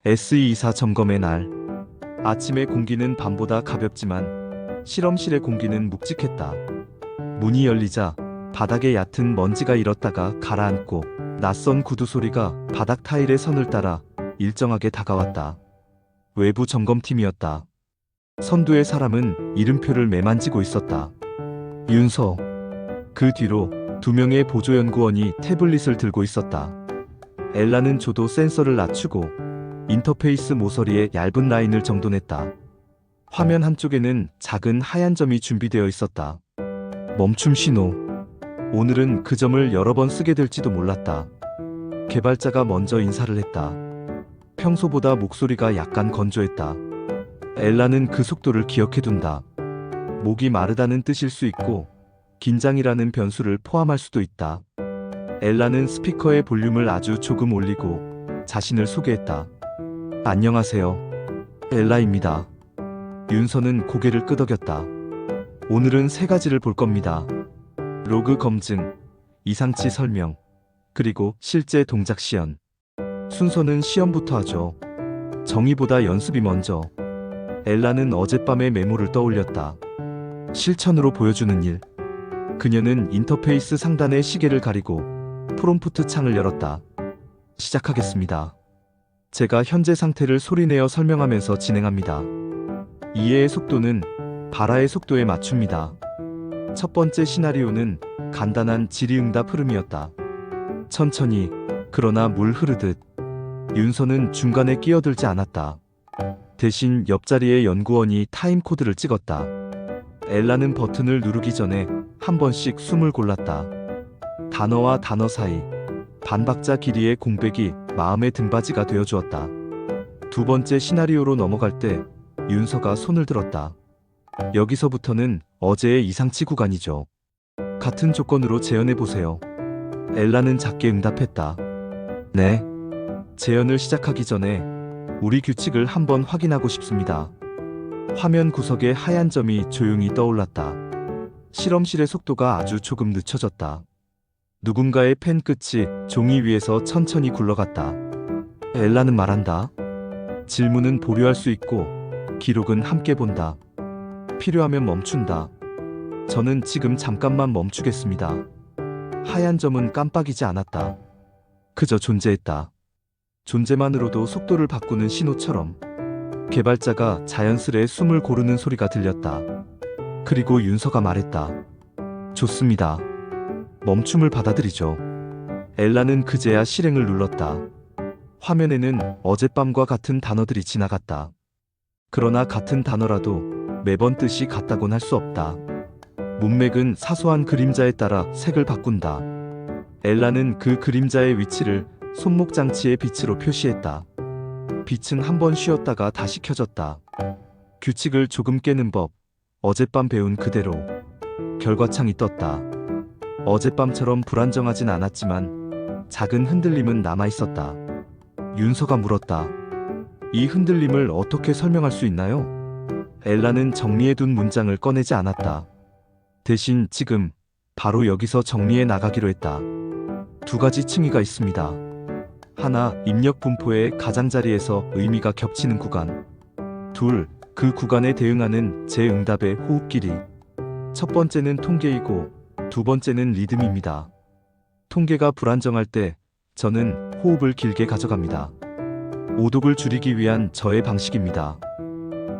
SE24 점검의 날. 아침의 공기는 밤보다 가볍지만 실험실의 공기는 묵직했다. 문이 열리자 바닥에 얕은 먼지가 일었다가 가라앉고 낯선 구두 소리가 바닥 타일의 선을 따라 일정하게 다가왔다. 외부 점검팀이었다. 선두의 사람은 이름표를 매만지고 있었다. 윤서. 그 뒤로 두 명의 보조연구원이 태블릿을 들고 있었다. 엘라는 조도 센서를 낮추고 인터페이스 모서리에 얇은 라인을 정돈했다. 화면 한쪽에는 작은 하얀 점이 준비되어 있었다. 멈춤 신호. 오늘은 그 점을 여러 번 쓰게 될지도 몰랐다. 개발자가 먼저 인사를 했다. 평소보다 목소리가 약간 건조했다. 엘라는 그 속도를 기억해둔다. 목이 마르다는 뜻일 수 있고 긴장이라는 변수를 포함할 수도 있다. 엘라는 스피커의 볼륨을 아주 조금 올리고 자신을 소개했다. 안녕하세요. 엘라입니다. 윤서는 고개를 끄덕였다. 오늘은 세 가지를 볼 겁니다. 로그 검증, 이상치 설명, 그리고 실제 동작 시연. 순서는 시험부터 하죠. 정의보다 연습이 먼저. 엘라는 어젯밤의 메모를 떠올렸다. 실천으로 보여주는 일. 그녀는 인터페이스 상단의 시계를 가리고 프롬프트 창을 열었다. 시작하겠습니다. 제가 현재 상태를 소리내어 설명하면서 진행합니다. 이해의 속도는 발화의 속도에 맞춥니다. 첫 번째 시나리오는 간단한 질의응답 흐름이었다. 천천히, 그러나 물 흐르듯. 윤서는 중간에 끼어들지 않았다. 대신 옆자리의 연구원이 타임코드를 찍었다. 엘라는 버튼을 누르기 전에 한 번씩 숨을 골랐다. 단어와 단어 사이, 반박자 길이의 공백이 마음의 등받이가 되어주었다. 두 번째 시나리오로 넘어갈 때 윤서가 손을 들었다. 여기서부터는 어제의 이상치 구간이죠. 같은 조건으로 재현해보세요. 엘라는 작게 응답했다. 네. 재현을 시작하기 전에 우리 규칙을 한번 확인하고 싶습니다. 화면 구석에 하얀 점이 조용히 떠올랐다. 실험실의 속도가 아주 조금 늦춰졌다. 누군가의 펜 끝이 종이 위에서 천천히 굴러갔다. 엘라는 말한다. 질문은 보류할 수 있고 기록은 함께 본다. 필요하면 멈춘다. 저는 지금 잠깐만 멈추겠습니다. 하얀 점은 깜빡이지 않았다. 그저 존재했다. 존재만으로도 속도를 바꾸는 신호처럼. 개발자가 자연스레 숨을 고르는 소리가 들렸다. 그리고 윤서가 말했다. 좋습니다. 멈춤을 받아들이죠. 엘라는 그제야 실행을 눌렀다. 화면에는 어젯밤과 같은 단어들이 지나갔다. 그러나 같은 단어라도 매번 뜻이 같다곤 할 수 없다. 문맥은 사소한 그림자에 따라 색을 바꾼다. 엘라는 그 그림자의 위치를 손목 장치의 빛으로 표시했다. 빛은 한 번 쉬었다가 다시 켜졌다. 규칙을 조금 깨는 법. 어젯밤 배운 그대로. 결과창이 떴다. 어젯밤처럼 불안정하진 않았지만 작은 흔들림은 남아있었다. 윤서가 물었다. 이 흔들림을 어떻게 설명할 수 있나요? 엘라는 정리해둔 문장을 꺼내지 않았다. 대신 지금 바로 여기서 정리해 나가기로 했다. 두 가지 층위가 있습니다. 하나, 입력 분포의 가장자리에서 의미가 겹치는 구간. 둘, 그 구간에 대응하는 제 응답의 호흡 길이. 첫 번째는 통계이고 두 번째는 리듬입니다. 통계가 불안정할 때 저는 호흡을 길게 가져갑니다. 오독을 줄이기 위한 저의 방식입니다.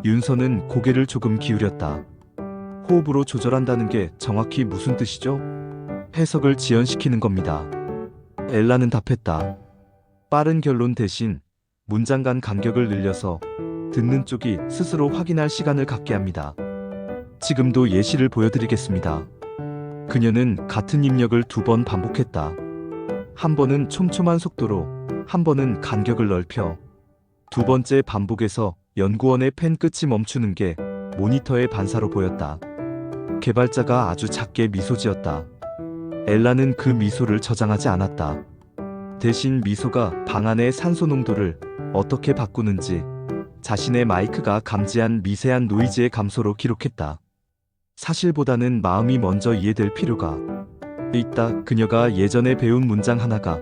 윤서는 고개를 조금 기울였다. 호흡으로 조절한다는 게 정확히 무슨 뜻이죠? 해석을 지연시키는 겁니다. 엘라는 답했다. 빠른 결론 대신 문장 간 간격을 늘려서 듣는 쪽이 스스로 확인할 시간을 갖게 합니다. 지금도 예시를 보여드리겠습니다. 그녀는 같은 입력을 두 번 반복했다. 한 번은 촘촘한 속도로, 한 번은 간격을 넓혀. 두 번째 반복에서 연구원의 펜 끝이 멈추는 게 모니터의 반사로 보였다. 개발자가 아주 작게 미소 지었다. 엘라는 그 미소를 저장하지 않았다. 대신 미소가 방 안의 산소 농도를 어떻게 바꾸는지 자신의 마이크가 감지한 미세한 노이즈의 감소로 기록했다. 사실보다는 마음이 먼저 이해될 필요가 있다. 그녀가 예전에 배운 문장 하나가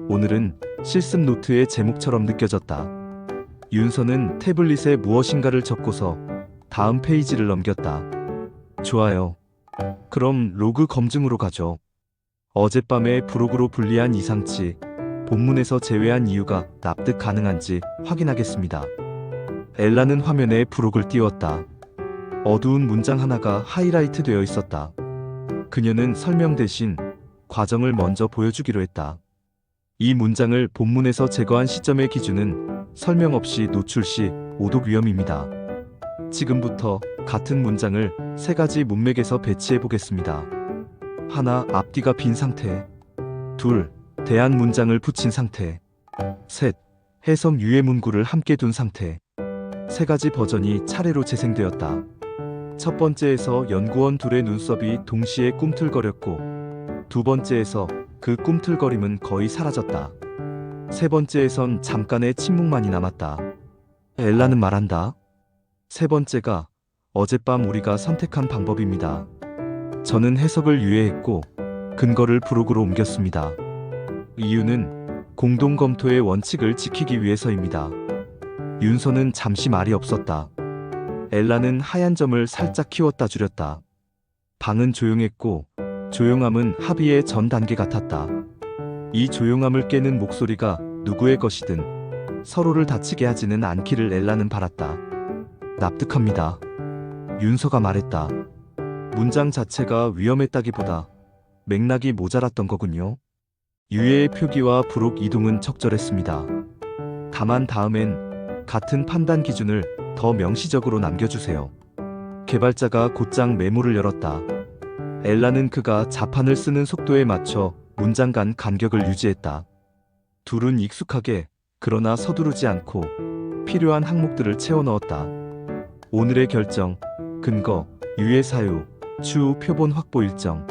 오늘은 실습 노트의 제목처럼 느껴졌다. 윤서는 태블릿에 무엇인가를 적고서 다음 페이지를 넘겼다. 좋아요. 그럼 로그 검증으로 가죠. 어젯밤에 부록으로 분리한 이상치, 본문에서 제외한 이유가 납득 가능한지 확인하겠습니다. 엘라는 화면에 부록을 띄웠다. 어두운 문장 하나가 하이라이트 되어 있었다. 그녀는 설명 대신 과정을 먼저 보여주기로 했다. 이 문장을 본문에서 제거한 시점의 기준은 설명 없이 노출 시 오독 위험입니다. 지금부터 같은 문장을 3가지 문맥에서 배치해 보겠습니다. 하나, 앞뒤가 빈 상태. 둘, 대안 문장을 붙인 상태. 셋, 해석 유예 문구를 함께 둔 상태. 3가지 버전이 차례로 재생되었다. 첫 번째에서 연구원 둘의 눈썹이 동시에 꿈틀거렸고, 두 번째에서 그 꿈틀거림은 거의 사라졌다. 세 번째에선 잠깐의 침묵만이 남았다. 엘라는 말한다. 세 번째가 어젯밤 우리가 선택한 방법입니다. 저는 해석을 유예했고 근거를 부록으로 옮겼습니다. 이유는 공동 검토의 원칙을 지키기 위해서입니다. 윤서는 잠시 말이 없었다. 엘라는 하얀 점을 살짝 키웠다 줄였다. 방은 조용했고 조용함은 합의의 전 단계 같았다. 이 조용함을 깨는 목소리가 누구의 것이든 서로를 다치게 하지는 않기를 엘라는 바랐다. 납득합니다. 윤서가 말했다. 문장 자체가 위험했다기보다 맥락이 모자랐던 거군요. 유해의 표기와 부록 이동은 적절했습니다. 다만 다음엔 같은 판단 기준을 더 명시적으로 남겨주세요. 개발자가 곧장 메모를 열었다. 엘라는 그가 자판을 쓰는 속도에 맞춰 문장 간 간격을 유지했다. 둘은 익숙하게 그러나 서두르지 않고 필요한 항목들을 채워 넣었다. 오늘의 결정, 근거, 유예 사유, 추후 표본 확보 일정.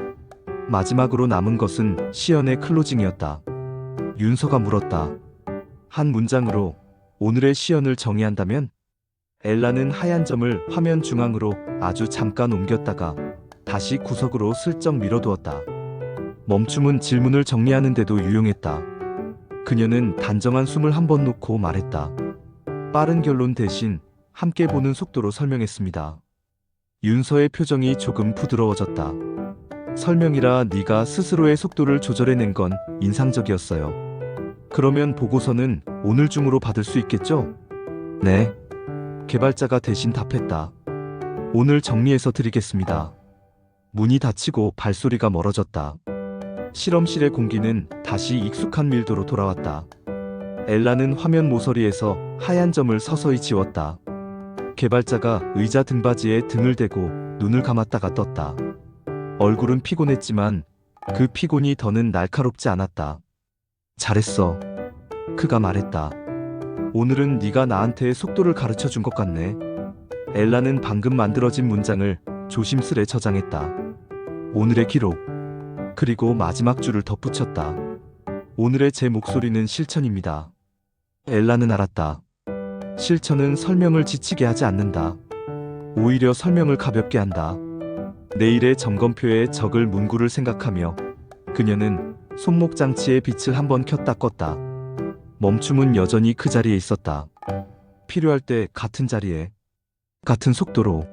마지막으로 남은 것은 시연의 클로징이었다. 윤서가 물었다. 한 문장으로 오늘의 시연을 정의한다면? 엘라는 하얀 점을 화면 중앙으로 아주 잠깐 옮겼다가 다시 구석으로 슬쩍 밀어두었다. 멈춤은 질문을 정리하는 데도 유용했다. 그녀는 단정한 숨을 한 번 놓고 말했다. 빠른 결론 대신 함께 보는 속도로 설명했습니다. 윤서의 표정이 조금 부드러워졌다. 설명이라 네가 스스로의 속도를 조절해낸 건 인상적이었어요. 그러면 보고서는 오늘 중으로 받을 수 있겠죠? 네. 개발자가 대신 답했다. 오늘 정리해서 드리겠습니다. 문이 닫히고 발소리가 멀어졌다. 실험실의 공기는 다시 익숙한 밀도로 돌아왔다. 엘라는 화면 모서리에서 하얀 점을 서서히 지웠다. 개발자가 의자 등받이에 등을 대고 눈을 감았다가 떴다. 얼굴은 피곤했지만 그 피곤이 더는 날카롭지 않았다. 잘했어. 그가 말했다. 오늘은 네가 나한테 속도를 가르쳐 준 것 같네. 엘라는 방금 만들어진 문장을 조심스레 저장했다. 오늘의 기록. 그리고 마지막 줄을 덧붙였다. 오늘의 제 목소리는 실천입니다. 엘라는 알았다. 실천은 설명을 지치게 하지 않는다. 오히려 설명을 가볍게 한다. 내일의 점검표에 적을 문구를 생각하며 그녀는 손목 장치의 빛을 한번 켰다 껐다. 멈춤은 여전히 그 자리에 있었다. 필요할 때 같은 자리에, 같은 속도로.